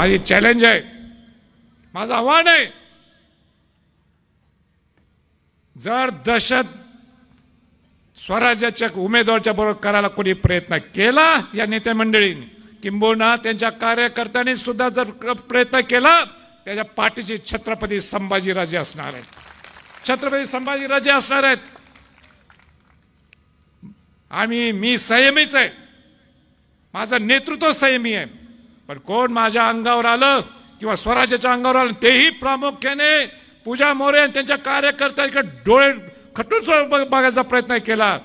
माझी चॅलेंज आहे, माझं आव्हान आहे, जर दहशत स्वराज्याच्या उमेदवाराच्या बरोबर करायला कोणी प्रयत्न केला या नेत्या मंडळींनी, किंबहुना त्यांच्या कार्यकर्त्यांनी सुद्धा जर प्रयत्न केला, त्याच्या पाठीशी छत्रपती संभाजीराजे असणार आहेत, छत्रपती संभाजीराजे असणार आहेत. मी संयमीच आहे, माझं नेतृत्व संयमी आहे, पण कोण माझ्या अंगावर आलं किंवा स्वराज्याच्या अंगावर आलं, तेही प्रामुख्याने पूजा मोरे आणि त्यांच्या कार्यकर्त्यांकडे डोळे खटून बघायचा प्रयत्न केला,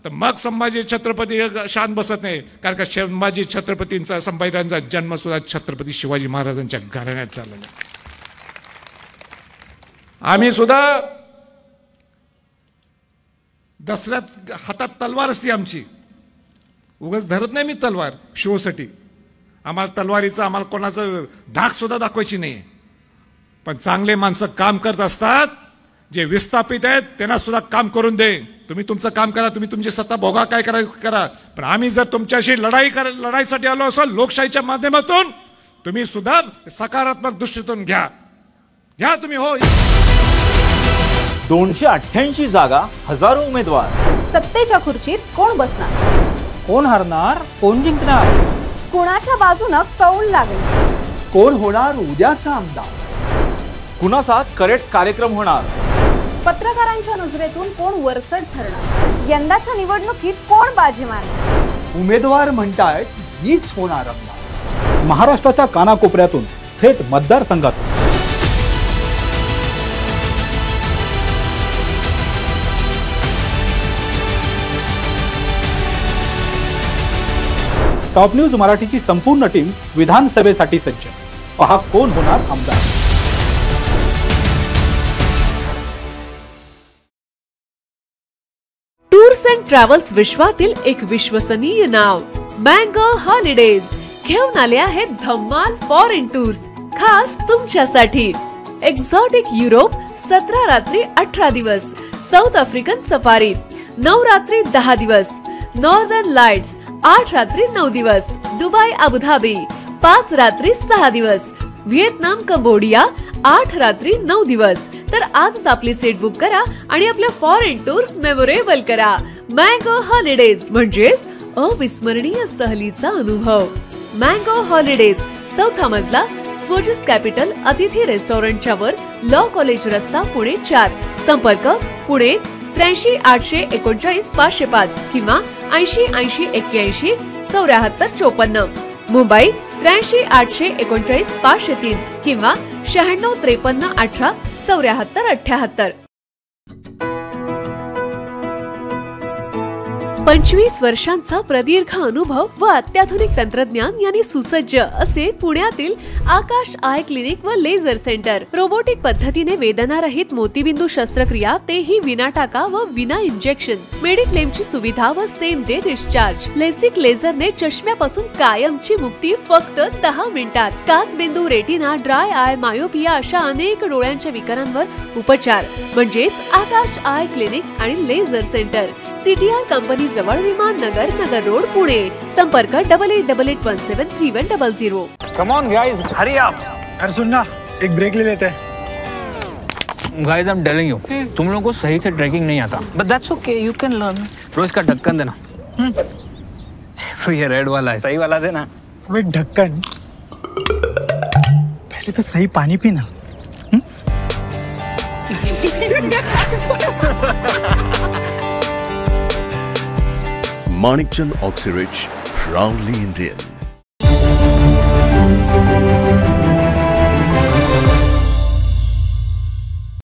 तर मग संभाजी छत्रपती शांत बसत नाही. कारण का संभाजी छत्रपतींचा, संभाजीराजांचा जन्म सुद्धा छत्रपती शिवाजी महाराजांच्या घराण्यात झालेला. आम्ही सुद्धा दसऱ्यात हातात तलवार असते आमची, उगाच धरत नाही मी तलवार शोसाठी. आम्हाला तलवारीचा, आम्हाला कोणाचं धाक सुद्धा दाखवायची नाही. पण चांगले माणसं काम करत असतात, जे विस्थापित आहेत त्यांना सुद्धा काम करून दे. तुम्ही तुमचं काम करा, तुम्ही तुमची सत्ता भोगा, काय करायचं करा, पण आम्ही जर तुमच्याशी लढाईसाठी आलो असाल लोकशाहीच्या माध्यमातून, तुम्ही सुद्धा सकारात्मक दृष्टीतून घ्या तुम्ही. हो, 288 जागा, हजारो उमेदवार, सत्तेच्या खुर्चीत कोण बसणार, कोण हरणार, कोण जिंकणार, कुणाच्या बाजूने कौल लागेल, कोण होणार उद्याचा आमदार, कुणाचा करेक्ट कार्यक्रम होणार, पत्रकारांच्या नजरेतून कोण वरचढ ठरणार, यंदाच्या निवडणुकीत कोण बाजी मारणार. उमेदवार म्हणतायत मीच होणार आमदार. महाराष्ट्राच्या कानाकोपऱ्यातून थेट मतदारसंघातून टॉप न्यूज मराठीची संपूर्ण टीम विधानसभेसाठी सज्ज. पहा कोण होणार आमदार. टूर्स अँड ट्रॅव्हल्स विश्वातील एक विश्वसनीय नाव मँगो हॉलिडेज घेऊन आले आहेत धम्माल फॉरेन टूर्स खास तुमच्यासाठी. एक्झॉटिक युरोप 17 रात्री 18 दिवस, साऊथ आफ्रिकन सफारी 9 रात्री 10 दिवस, नॉर्दर्न लाईट्स 8 रात्री 9 दिवस, दुबई अबुधाबी 5 रात्री 6 दिवस, व्हिएतनाम कंबोडिया 8 रात्री 9 दिवस. तर आजच आपली सीट बुक करा आणि आपल्या फॉरेन टूर्स मेमोरेबल करा. मँगो हॉलिडेज म्हणजेच अविस्मरणीय सहलीचा अनुभव. मँगो हॉलिडेज, 4था मजला, स्वोजस कॅपिटल अतिथी रेस्टॉरंटच्या वर, लॉ कॉलेज रस्ता, पुणे 4. संपर्क पुणे 83 839 505 किंवा 80 80 81 74 54. मुंबई 83 839 503 किंवा 96 53 18 74 78. 25 वर्षांचा प्रदीर्घ अनुभव व अत्याधुनिक तंत्रज्ञान यांनी सुसज्ज असे पुण्यातील आकाश आय क्लिनिक व लेझर सेंटर. रोबोटिक पद्धतीने वेदनारहित मोतीबिंदू शस्त्रक्रिया, तेही विना टाका व विना इंजेक्शन. मेडिक्लेमची सुविधा व सेम डे डिस्चार्ज. लेसिक लेझरने चष्म्यापासून कायमची मुक्ती फक्त 10 मिनिटात. काचबिंदू, रेटिना, ड्राय आय, मायोपिया अशा अनेक डोळ्यांच्या विकारांवर उपचार म्हणजेच आकाश आय क्लिनिक आणि लेझर सेंटर. CTR कंपनी जवळ, विमान नगर, नगर रोड, पुणे. संपर्क 8888173100. Come on guys, hurry up. अरे सुन ना, एक ब्रेक ले लेते हैं. Guys, I'm telling you, तुम लोगों को सही से ट्रैकिंग नहीं आता. But that's okay, you can learn. रोज का ढक्कन देना. ये रेड वाला है, सही वाला देना. अबे ढक्कन, पहले तो सही पानी पीना. Manikchand Oxyrich, proudly Indian.